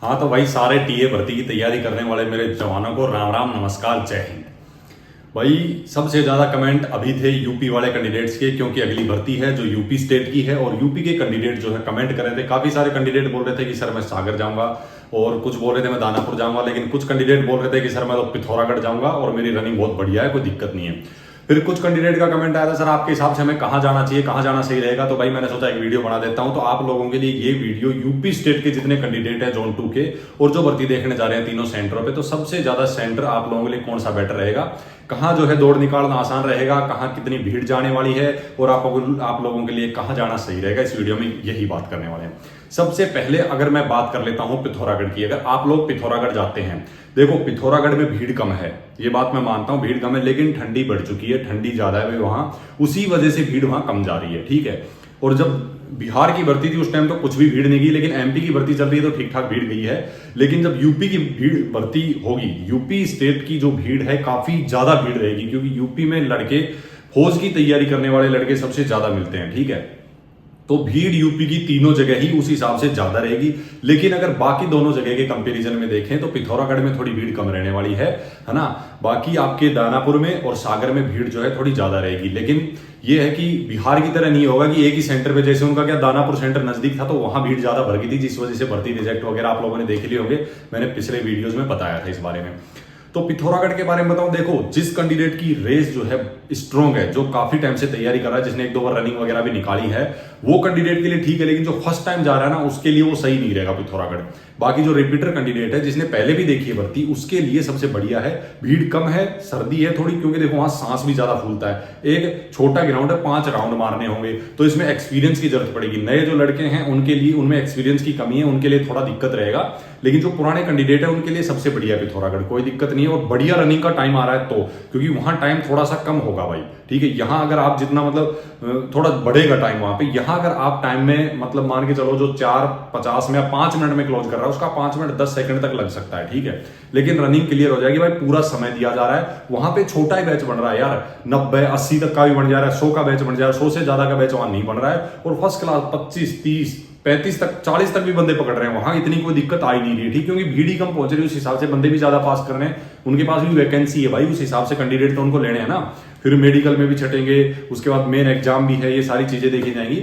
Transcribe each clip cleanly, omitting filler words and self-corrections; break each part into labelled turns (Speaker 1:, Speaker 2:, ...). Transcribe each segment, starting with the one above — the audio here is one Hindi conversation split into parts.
Speaker 1: हाँ तो भाई सारे टीए भर्ती की तैयारी करने वाले मेरे जवानों को राम राम नमस्कार जय हिंद। भाई सबसे ज्यादा कमेंट अभी थे यूपी वाले कैंडिडेट्स के, क्योंकि अगली भर्ती है जो यूपी स्टेट की है और यूपी के कैंडिडेट जो है कमेंट कर रहे थे। काफी सारे कैंडिडेट बोल रहे थे कि सर मैं सागर जाऊंगा, और कुछ बोल रहे थे मैं दानापुर जाऊंगा, लेकिन कुछ कैंडिडेट बोल रहे थे कि सर मैं तो पिथौरागढ़ जाऊंगा और मेरी रनिंग बहुत बढ़िया है, कोई दिक्कत नहीं है। फिर कुछ कैंडिडेट का कमेंट आया था सर आपके हिसाब से हमें कहाँ जाना चाहिए, कहाँ जाना सही रहेगा। तो भाई मैंने सोचा एक वीडियो बना देता हूं। तो आप लोगों के लिए ये वीडियो यूपी स्टेट के जितने कैंडिडेट हैं जोन 2 के और जो भर्ती देखने जा रहे हैं तीनों सेंटरों पे, तो सबसे ज्यादा सेंटर आप लोगों के लिए कौन सा बेटर रहेगा, कहाँ जो है दौड़ निकालना आसान रहेगा, कहाँ कितनी भीड़ जाने वाली है और आप लोगों के लिए कहाँ जाना सही रहेगा, इस वीडियो में यही बात करने वाले हैं। सबसे पहले अगर मैं बात कर लेता हूं पिथौरागढ़ की। अगर आप लोग पिथौरागढ़ जाते हैं, देखो पिथौरागढ़ में भीड़ कम है, ये बात मैं मानता हूं, भीड़ कम है, लेकिन ठंडी बढ़ चुकी है, ठंडी ज्यादा है वहां, उसी वजह से भीड़ वहां कम जा रही है, ठीक है। और जब बिहार की भर्ती थी उस टाइम तो कुछ भी भीड़ नहीं गई, लेकिन एमपी की भर्ती चल रही है तो ठीक ठाक भीड़ गई है। लेकिन जब यूपी की भीड़ भर्ती होगी, यूपी स्टेट की जो भीड़ है काफी ज्यादा भीड़ रहेगी, क्योंकि यूपी में लड़के फौज की तैयारी करने वाले लड़के सबसे ज्यादा मिलते हैं, ठीक है। तो भीड़ यूपी की तीनों जगह ही उस हिसाब से ज्यादा रहेगी। लेकिन अगर बाकी दोनों जगह के कंपैरिजन में देखें तो पिथौरागढ़ में थोड़ी भीड़ कम रहने वाली है ना। बाकी आपके दानापुर में और सागर में भीड़ जो है थोड़ी ज्यादा रहेगी। लेकिन ये है कि बिहार की तरह नहीं होगा कि एक ही सेंटर पे, जैसे उनका क्या दानापुर सेंटर नजदीक था तो वहां भीड़ ज्यादा भर गई थी, जिस वजह से भर्ती रिजेक्ट वगैरह आप लोगों ने देख लिए होंगे, मैंने पिछले वीडियोज में बताया था इस बारे में। तो पिथौरागढ़ के बारे में बताऊं, देखो जिस कैंडिडेट की रेस जो है स्ट्रॉन्ग है, जो काफी टाइम से तैयारी कर रहा है, जिसने एक दो बार रनिंग वगैरह भी निकाली है, वो कैंडिडेट के लिए ठीक है। लेकिन जो फर्स्ट टाइम जा रहा है ना, उसके लिए वो सही नहीं रहेगा पिथौरागढ़। बाकी जो रिपीटर कैंडिडेट है, जिसने पहले भी देखी है भर्ती, उसके लिए सबसे बढ़िया है। भीड़ कम है, सर्दी है थोड़ी, क्योंकि देखो वहां सांस भी ज्यादा फूलता है। एक छोटा ग्राउंड है, 5 राउंड मारने होंगे, तो इसमें एक्सपीरियंस की जरूरत पड़ेगी। नए जो लड़के हैं उनके लिए, उनमें एक्सपीरियंस की कमी है, उनके लिए थोड़ा दिक्कत रहेगा। लेकिन जो पुराने कैंडिडेट है उनके लिए सबसे बढ़िया पिथौरागढ़, कोई दिक्कत नहीं है। और बढ़िया रनिंग का टाइम आ रहा है तो, क्योंकि वहां टाइम थोड़ा सा कम होगा भाई, ठीक है। यहां अगर आप जितना मतलब थोड़ा बढ़ेगा टाइम वहां पे, यहां अगर आप टाइम में मतलब मान के चलो जो 4:50 में या 5 मिनट में क्लोज कर रहा है, उसका 5 मिनट 10 सेकंड तक लग सकता है, ठीक है। लेकिन रनिंग क्लियर हो जाएगी भाई, पूरा समय दिया जा रहा है। वहां पे छोटा ही बैच बन रहा है यार, 90 80 तक का भी बन जा रहा है, 100 का बैच बन जा रहा है, 100 से ज्यादा का बैच वहां नहीं बन रहा है। और फर्स्ट क्लास 25 30 35 तक 40 तक भी बंदे पकड़ रहे हैं वहां, इतनी कोई दिक्कत आई नहीं रही है, ठीक। क्योंकि भीड़ ही कम पहुंच रही है, उस हिसाब से बंदे भी ज्यादा पास कर रहे हैं, उनके पास भी वैकेंसी है भाई, उस हिसाब से कैंडिडेट तो उनको लेने हैं ना। फिर मेडिकल में भी छटेंगे, उसके बाद मेन एग्जाम भी है, ये सारी चीजें देखी जाएंगी।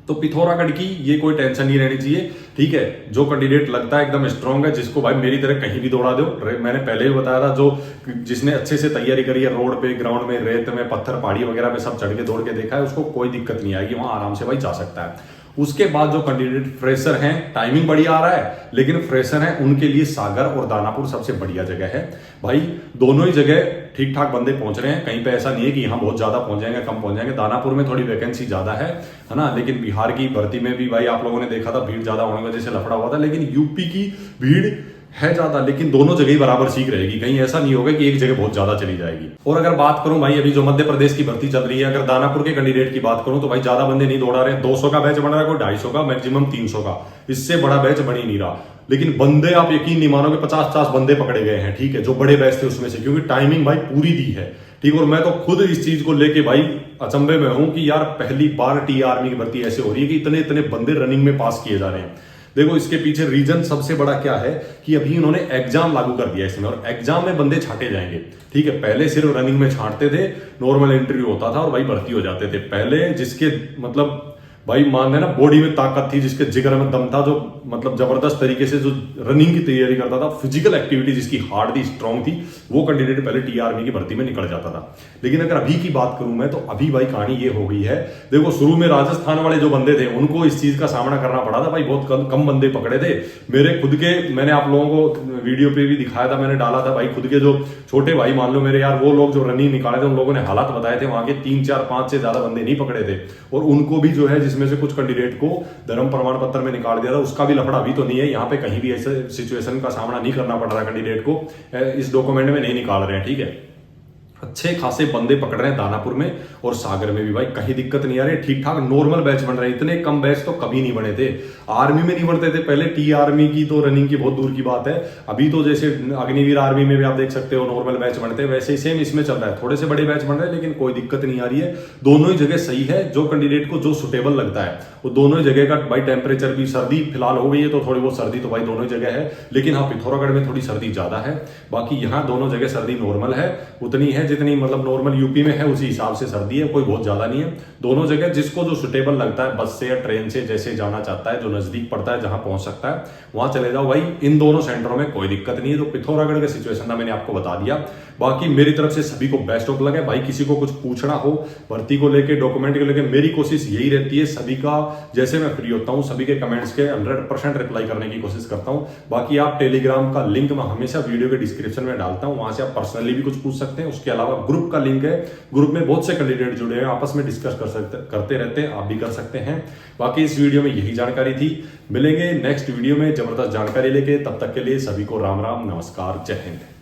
Speaker 1: तो पिथौरागढ़ की ये कोई टेंशन नहीं रहनी चाहिए, ठीक है। जो कैंडिडेट लगता है एकदम स्ट्रांग है, जिसको भाई मेरी तरह कहीं भी दौड़ा दो, मैंने पहले भी बताया था, जो जिसने अच्छे से तैयारी करी है, रोड पे, ग्राउंड में, रेत में, पत्थर पहाड़ी वगैरह पे सब चढ़ के दौड़ के देखा है, उसको कोई दिक्कत नहीं आएगी, वहां आराम से भाई जा सकता है। उसके बाद जो कैंडिडेट फ्रेशर हैं, टाइमिंग बढ़िया आ रहा है, लेकिन फ्रेशर हैं उनके लिए सागर और दानापुर सबसे बढ़िया जगह है भाई। दोनों ही जगह ठीक ठाक बंदे पहुंच रहे हैं, कहीं पे ऐसा नहीं है कि यहां बहुत ज्यादा पहुंच जाएंगे, कम पहुंच जाएंगे। दानापुर में थोड़ी वैकेंसी ज्यादा है ना। लेकिन बिहार की भर्ती में भी भाई आप लोगों ने देखा था भीड़ ज्यादा होने की वजह से लफड़ा हुआ था। लेकिन यूपी की भीड़ है ज्यादा, लेकिन दोनों जगह ही बराबर सीख रहेगी, कहीं ऐसा नहीं होगा कि एक जगह बहुत ज्यादा चली जाएगी। और अगर बात करूं भाई अभी जो मध्य प्रदेश की भर्ती चल रही है, अगर दानापुर के कैंडिडेट की बात करूं तो भाई ज्यादा बंदे नहीं दौड़ा रहे, 200 का बैच बन रहा है, कोई 250 का, मैक्सिमम 300 का, इससे बड़ा बैच बन ही नहीं रहा। लेकिन बंदे आप यकीन नहीं मानोगे, 50-50 बंदे पकड़े गए हैं, ठीक है, जो बड़े बैच थे उसमें से, क्योंकि टाइमिंग भाई पूरी दी है, ठीक। और मैं तो खुद इस चीज को लेके भाई अचंभे में हूं कि यार पहली बार टी आर्मी की भर्ती ऐसे हो रही है कि इतने इतने बंदे रनिंग में पास किए जा रहे हैं। देखो इसके पीछे रीजन सबसे बड़ा क्या है कि अभी इन्होंने एग्जाम लागू कर दिया इसमें, और एग्जाम में बंदे छांटे जाएंगे, ठीक है। पहले सिर्फ रनिंग में छांटते थे, नॉर्मल इंटरव्यू होता था और भाई भर्ती हो जाते थे। पहले जिसके मतलब भाई मान लेना बॉडी में ताकत थी, जिसके जिगर में दम था, जो मतलब जबरदस्त तरीके से जो रनिंग की तैयारी करता था, फिजिकल एक्टिविटी जिसकी हार्ड थी, स्ट्रांग थी, वो कैंडिडेट पहले टी आर्मी की भर्ती में निकल जाता था। लेकिन अगर अभी की बात करूं मैं, तो अभी भाई कहानी ये हो गई है। देखो शुरू में राजस्थान वाले जो बंदे थे उनको इस चीज का सामना करना पड़ा था भाई, बहुत कम बंदे पकड़े थे। मेरे खुद के, मैंने आप लोगों को वीडियो पे भी दिखाया था, मैंने डाला था भाई, खुद के जो छोटे भाई मान लो मेरे यार, वो लोग जो रनिंग निकाले थे, उन लोगों ने हालात बताए थे वहां के, 3 4 5 से ज्यादा बंदे नहीं पकड़े थे। और उनको भी जो है, जिसमें से कुछ कैंडिडेट को धर्म प्रमाण पत्र में निकाल दिया था, उसका भी लफड़ा अभी तो नहीं है। यहाँ पे कहीं भी ऐसे सिचुएशन का सामना नहीं करना पड़ रहा कैंडिडेट को, इस डॉक्यूमेंट में नहीं निकाल रहे हैं, ठीक है। अच्छे खासे बंदे पकड़ रहे हैं दानापुर में और सागर में भी भाई, कहीं दिक्कत नहीं आ रही, ठीक ठाक नॉर्मल बैच बन रहे हैं। इतने कम बैच तो कभी नहीं बने थे, आर्मी में नहीं बनते थे पहले। टी आर्मी की तो रनिंग की बहुत दूर की बात है। अभी तो जैसे अग्निवीर आर्मी में भी आप देख सकते हो नॉर्मल बैच बनते हैं, वैसे ही सेम इसमें चल रहा है। थोड़े से बड़े बैच बन रहे हैं लेकिन कोई दिक्कत नहीं आ रही है। दोनों ही जगह सही है, जो कैंडिडेट को जो सुटेबल लगता है वो दोनों ही जगह का भाई। टेम्परेचर भी, सर्दी फिलहाल हो गई है तो थोड़ी बहुत सर्दी तो भाई दोनों ही जगह है, लेकिन हाँ पिथौरागढ़ में थोड़ी सर्दी ज्यादा है। बाकी यहाँ दोनों जगह सर्दी नॉर्मल है, उतनी है जितनी मतलब नॉर्मल यूपी में है उसी हिसाब से सर्दी है, कोई बहुत ज्यादा नहीं है। दोनों जगह जिसको जो सुटेबल लगता है, बस से या ट्रेन से जैसे जाना चाहता है, जो नजदीक पड़ता है, जहां पहुंच सकता है वहां चले जाओ भाई। इन दोनों सेंटरों में कोई दिक्कत नहीं है। तो पिथौरागढ़ का सिचुएशन था, मैंने आपको बता दिया। बाकी मेरी तरफ से सभी को बेस्ट ऑफ लक है भाई। किसी को कुछ पूछना हो भर्ती को लेके, डॉक्यूमेंट को लेके, मेरी कोशिश यही रहती है सभी का, जैसे मैं फ्री होता हूं सभी के कमेंट्स के 100% रिप्लाई करने की कोशिश करता हूं। बाकी आप टेलीग्राम का लिंक मैं हमेशा वीडियो के डिस्क्रिप्शन में डालता हूं, वहां से आप पर्सनली भी कुछ पूछ सकते हैं। उसके अलावा ग्रुप का लिंक है, ग्रुप में बहुत से कैंडिडेट जुड़े हैं, आपस में डिस्कस करते रहते हैं, आप भी कर सकते हैं। बाकी इस वीडियो में यही जानकारी थी। मिलेंगे नेक्स्ट वीडियो में जबरदस्त जानकारी लेके, तब तक के लिए सभी को राम राम, नमस्कार, जय हिंद।